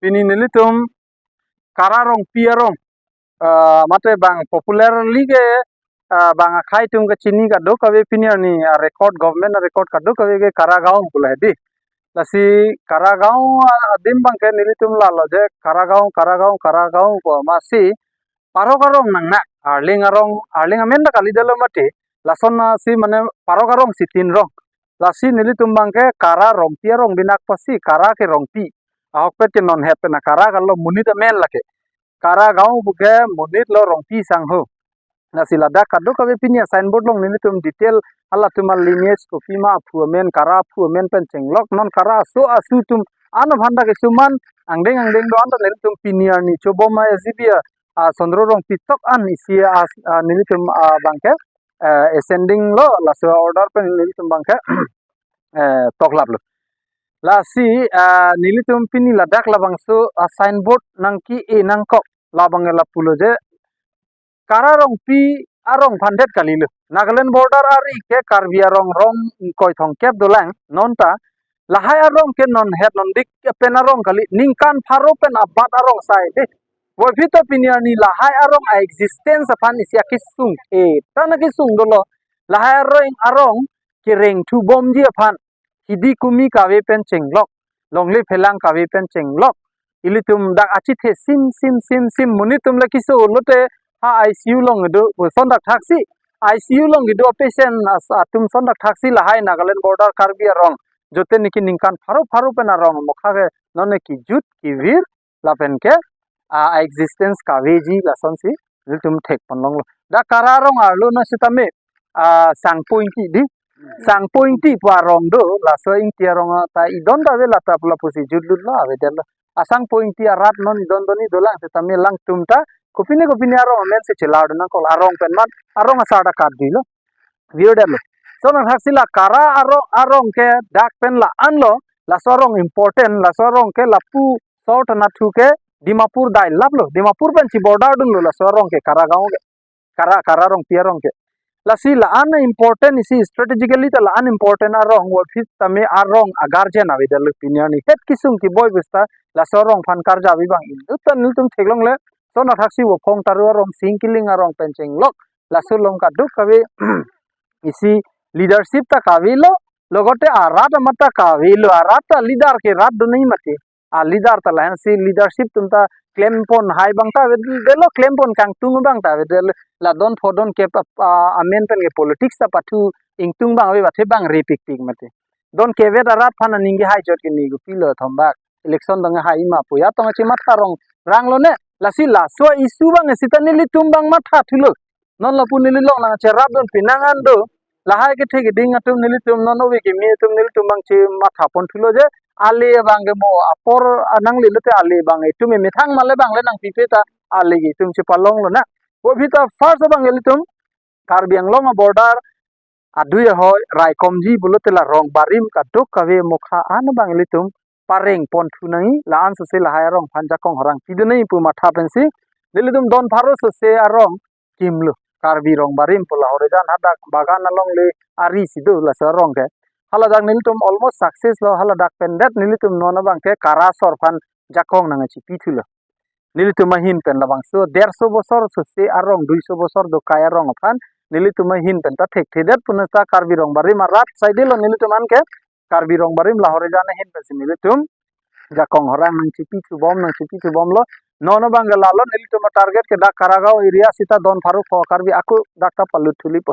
Pini nilitum KARA RONGPI arong mate bang popularly ke bang akhai tum ke chini ka do kawe pini ani record government record ka do kawe ke KARA GAON pula di lasi KARA GAON adim bang ke nilitum lalo je KARA GAON ko masih paro karong nang nak arling amen da kali dalo mate lason na si mane paro karong si tin rong lasi nilitum bang ke KARA RONGPI arong binak pasi KARA ke RONGPI ahok pet ke non het na KARA kalau munit men lake KARA GAON buke munit lo RONGPI sang ho nasi ladak kado kawe pinya signboard long nilitum detail ala tumal lineage ko pima men KARA men penceng lok non KARA so asu tum ano bhanda ke suman angdeng do anda nilitum pinya ni choboma ezibia sondro RONGPI tok an isi nilitum bangke ascending lo laso order pen nilitum bangke tok lap lo lasi nilitum pini ladak labang so signboard nangki nangkok labang la pulo je KARA RONGPI arong phandet kalilu Nagaland border ari ke karbi arong koi thong kep dolang nonta lahai arong ke non het non dik pen arong kali ningkan pharo pen abat arong sai de wabito piniani lahai arong existence aphan isya kisung tana kisung dolo lahai arong ke reng thu bom ji aphan hidi kumi kawe pen chenglok longli phelang kawe pen chenglok ilitum dak achi the sim munitum la kiso lote ICU long do sondak taksi ICU long do patient tum sondak taksi lahai Nagaland border karbi arong jote niki ningkan pharo pen arong mokha ke none ki jut ki vir lapen ke existence kaveji lason si tum thek ponlong da KARA rong arlo na sitame sang pointi pa rong do laso ing tia rong ta idon da vela ta pula pusi judlut la ave del asang pointi arat non idon doni dolang sitame lang tumta kopini arong men se chelad na kol arong pen mat arong asada kaddi lo viodel so na haksila KARA arong ke dak pen la anlo la sorong important la sorong ke lapu sort na thu ke Dimapur dai laplo Dimapur pen ci border dun lo la sorong ke KARA GAON ke KARA RONGPI arong ke la si la an important isi strategically ta la an important arong wo fit tame arong agarjen avi del pinyani het kisung ki boy busta la sorong phan karja avi bang utan niltum theglong le so na thaksi wo phong taru arong singkiling arong penceng lok la sulong ka duk kawe isi leadership ta kawe lo logote arat mata kawe lo arat leader ke rat do nahi mate leader ta la si leadership tumta claim pon hai bang ta delo claim pon kang tung bang ta del la don fodon ke amen pen ke politics ta patu ingtung bang we bathe bang repik pik mate don ke ve arat phana ningi hai jot ke ni gu pilo thombak election dang hai ma puya tong chi mat karong rang lo ne la si la so isu bang sitani li tumbang matha thulo non la punili long na che rab don pinangan do la hai ke thege ding atum nili tum non we ke mi tum nili tumbang chi matha pon thulo je ale bang ge mo apor anang li lete ale bang itu me methang male bang le nang pipeta ale gi tum chi palong lo na wo bita first bang li tum karbi anglong border adui hoy rai komji bulote la rong barim ka dok kawe mokha an bang li tum pareng pon thunai la an se la hai rong phanja kong horang pidunai pu matha pensi dilidum don pharo se arong kimlu karbi rong barim pula Lahorijan hadak bagan along le ari sidu la sarong ke hala dak nilitum almost success lo hala dak pendet nilitum nona bang ke KARA sorphan jakong nang chi pithulo nilitum hin pen la bang so 150 bosor se arong 200 bosor do kaya rong phan nilitum hin pen ta thek thedet punata karbi rong barim rat side lo nilitum an ke karbi rong barim Lahorijan hin pen nilitum jakong horang nang chi pithu bom lo nono bang lalo nilitum target ke dak KARA GAON area sita don pharu ko karbi aku dakta palut thuli po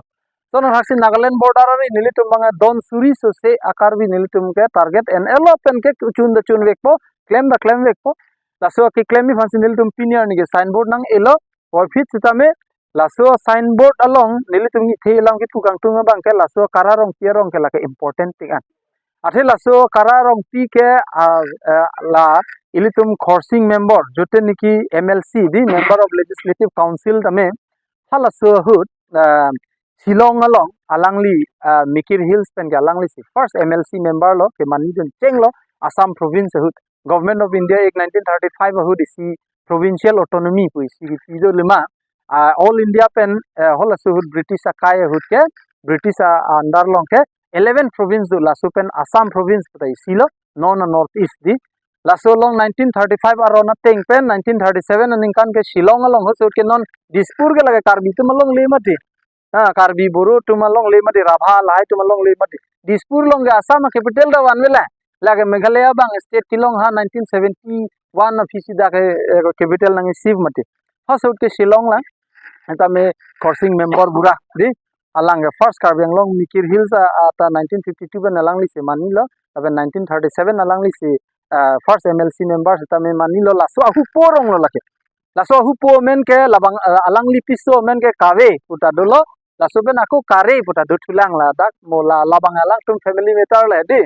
so na haksi Nagaland border ari nilitum bang don suri so se akarbi nilitum ke target en elo pen ke chun vekpo claim vekpo laso ki claim mi fansi nilitum pinyar ni ke signboard nang elo or fit sita me laso signboard along nilitum ni the elang ki tukang tung bang ke laso KARA RONGPI arong ke la ke important thing an athe laso KARA RONGPI ke la ilitum khorsing member jote niki MLC di member of legislative council tame halaso hut Shillong along alangli Mikir Hills pen ke alangli si first MLC member lo ke manijun cheng lo Assam province hut government of India ek 1935 hut isi provincial autonomy pu isi pido lima all India pen holaso hut British akai hut ke British under long ke 11 province do laso pen Assam province putai silo non north east di laso long 1935 arona tengpen 1937 ningkan ke Shillong along hosut ke non Dispur ke lage Karbi tu malong le mati Karbi Buru tu malong le mati Rabha lai tu malong le mati Dispur long ke Assam capital da wan mela lage Meghalaya bang state tilong ha 1971 ofisi da ke capital nang siv mati hosut ke Shillong la eta me coursing member bura di alang first Karbi Anglong Mikir Hills ata 1952 ben alang li se manilo abe 1937 alang li se first MLC members tame manilo laso aku porong lo lake laso aku po men ke labang alang lipiso men ke kawe puta dolo laso ben aku kare puta do tulang la dak mola labang alang tum family matter le di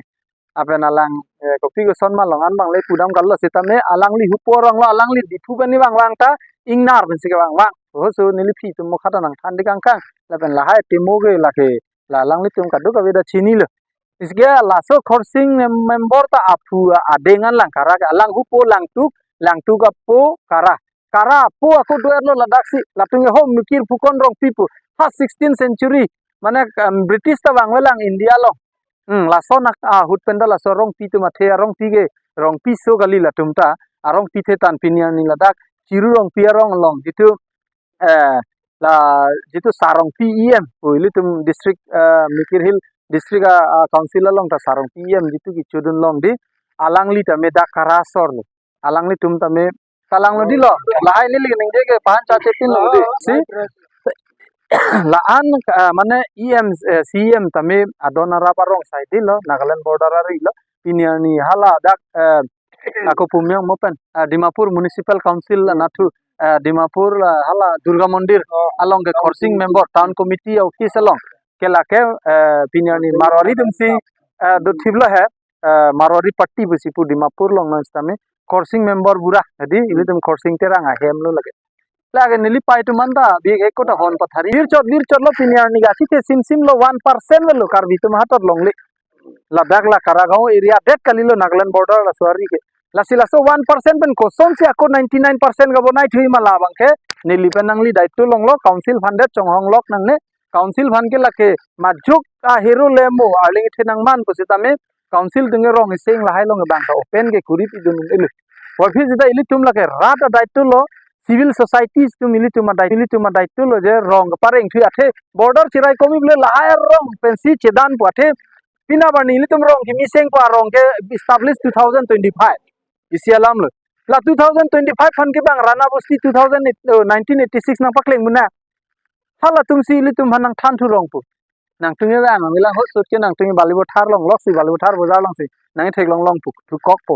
apen alang kopi go sonma longan bang le pudam kallo sitame alang li hu porong lo alang li dipu bani bang lang ta ingnar ben sike bang bang ho so nili phi tum mo khata nang thandi kang kang lapen la hai timo ge lake la alang li tum kadu ka beda chini lo isge laso coursing member ta apu adengan lang kara lang hupo lang tu ka po kara po aku doer lo ladak si latung ho mikir pukon rong pipu ha 16th century mane British ta bang lang India lo laso nak hut penda laso rong pi tu mathe rong pi ge rong pi so gali latum ta arong pi the tan pinia ni ladak chiru rong pi rong long jitu la jitu sarong pi poili tum district Mikir Hill district council long ta sarong PM jitu ki chudun long di alang li ta me da karasor lo alang li tum ta me kalang lo di lo lahai ni ling je ke pan cha chepin lo di si la an mane CM ta me adona ra parong sai di lo Nagaland border ari lo piniani hala dak aku pumyang mopen Dimapur municipal council natu Dimapur hala Durga Mandir along ke coursing member town committee office along kelake pinyani marwari dumsi do thibla hai marwari patti busi pu Dimapur long nastame coursing member bura adi ilidum coursing terang ahem lo lage nili pai tu manda big ekota hon pathari bir chot lo pinyani ga site sim lo 1% lo karbi tu mahatot long le ladak la Kara Gaon area det kalilo Nagaland border la suari ke laso 1% ben kosom si ako 99% ga bonai thui mala bangke nili penangli daittu long lo council funded chonghong lok nang ne council van ke lake majuk hero lemo arling thenang man positame council dunge rong sing lahai long bang open ke kurip idun ilu office da ili tum lake rat daittu lo civil societies tum ili tum daittu lo je rong pareng thui athe border chirai komi bile lahai rong pensi chedan pu athe pina bani ili tum rong ki miseng pa rong ke established 2025 isialam lo la 2025 fan ke bang rana bosti 1986 na pakleng muna hala tum si ili tum hanang than thu rong pu nang tunge ra nang milang hot sut ke nang tunge balibo thar long lok si balibo thar bozar long si nang thek long pu thu kok po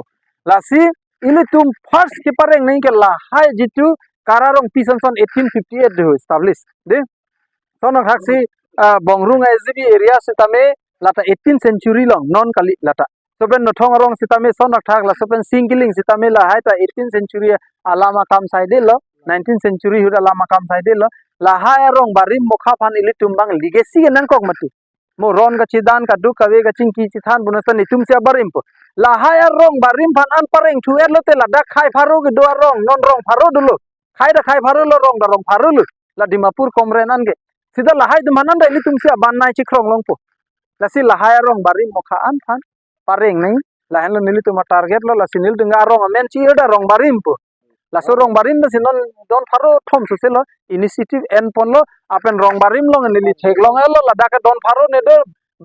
la si ili tum first ke pareng nang ke la hai jitu Kara rong pi son 1858 de established de sonok haksi bongrung SGB area sitame lata 18th century long non kali lata soben nothong rong sitame sonok thak la soben singkiling sitame la hai ta 18th century alama kam side lo 19th century hu alama kam side lo lahai rong barim mokha phan ili tumbang legacy nang kok matu mo ron ga chidan ka du kawe ga chingki chithan bunasa ni tum sia barim po lahai rong barim phan an pareng thu er lote ladak khai pharu ge do rong non rong pharu dulu khai da khai pharu lo rong da rong pharu lu la Dimapur komrenan ge sida lahai du manan da ili tum sia ban nai chi khrong long po la si lahai rong barim mokha an phan pareng nai lahen lo nili tum target lo la sinil dunga rong men chi da rong barim po la so rong barim si non don pharu thom su se lo initiative en pon lo apen rong barim lo nili thek long lo la da ka don pharu ne do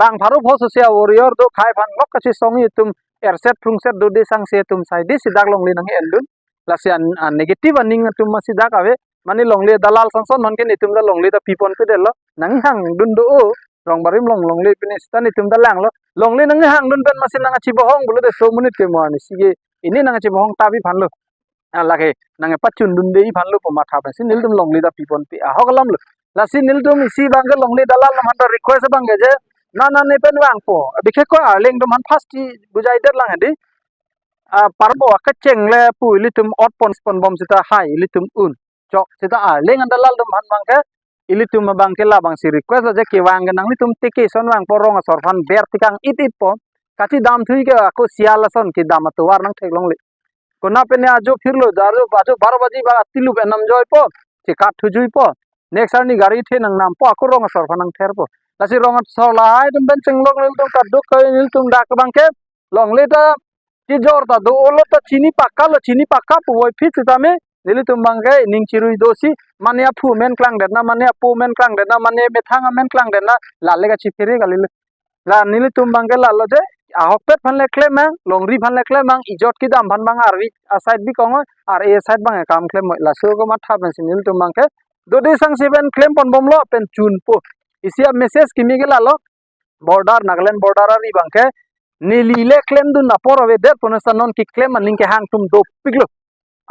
bang pharu pho su se warrior do khai phan lok ka chi songi tum erset phung set do de sang se tum sai di sidak long le nang en dun la si an negative aning tum ma sidak ave mani long le dalal sanson man ke ni tum da long le da pipon pe de lo nang hang dun do o rong barim long le pini sta ni tum da lang lo long le nang hang dun ben masin nang chi bohong bulu de so munit ke mo ani si ini nang chi bohong ta bi phan lo lage nange pachun dun dei phan lo poma tha sin nil dum long le da pipon pi a hogalam lo la sin nil dum isi bang ke long le dalal lam ta request bang ge je na ne pen wang po bikhe ko arling dum han fast ti bujai der lang edi parbo ka cheng le pu li tum ot pon bom sita hai li tum un chok sita arling an dalal dum han bang ke ili tum bang ke la bang si request je ke wang nang li tum tike son wang porong sor phan ber tikang it po kachi dam thui ke ko siala son ki dam to war nang thek long le kona pene ajo phirlo daru bajo 12 baji ba tilu enam joy po che kat thujui po next ani gari the nang nam po aku rong sor phanang ther po lasi rong sor lai dum ben chenglok nil tum kaduk kai nil tum dak bang ke long le ta Tijor ta do olo to chini pakka puoi fit tame nili tumbang ke ning chirui dosi mane apu men klang den na mane apu men klang den na mane bethanga men klang den na lalle ga chipere ga lile la nili tumbang ke lalo je ahok pet phan le klemang longri phan le klemang ijot ki dam phan bang arwi a side bi kongo ar e side bang e kam klem la so ko ma tha ben sin nili tumbang ke do de sang seven klem pon bomlo pen chun po isia message kimi ke lalo border Nagaland border ari bangke nilile claim du na por ave det pono sanon ki claim aning ke hang tum do piglo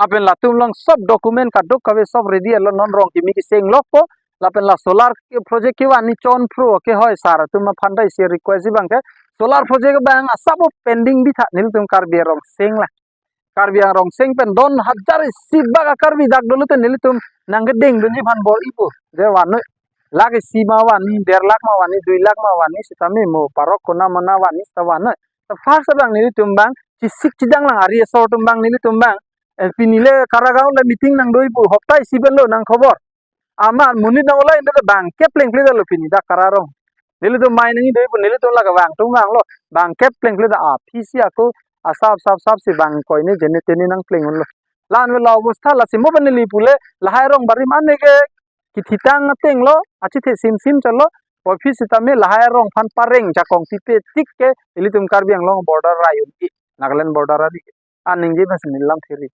apen la tum long sob document ka do kave sob ready elo non rong ki mi ki seng lok po la pen la solar project ki wani chon pro ke hoy sara tum ma phanda ise request bangke solar project bang asabo pending bi tha nil tum kar bi rong seng la kar bi rong seng pen don hajar sibba ka kar bi dak dulu te nil tum nang ge deng dun ban bor ipo je wan lagi sima wani 1.5 lakh ma wani 2 lakh ma wani sitami mo parok kona mana wani sawana ta first bang nili tumbang ci sik cidang lang ari so tumbang nili tumbang pinile karagaw le meeting nang doi pu hoptai siben lo nang khobor ama muni nang ola inde bang kepleng kle lo pini da kararong nili tum mai nang doi pu nili tum laga bang tumang lo bang kepleng kle da a pisi aku asap sap si bang koine jene teni nang pleng lo lan we lo obostha la simo benili pule lahai rong bari mane ke kititang teng lo achi the sim chalo office tame lahai rong phan pareng jakong pipe tik ke ilitum karbiang long border rayun ki Nagaland border adi aning je bas nilam theri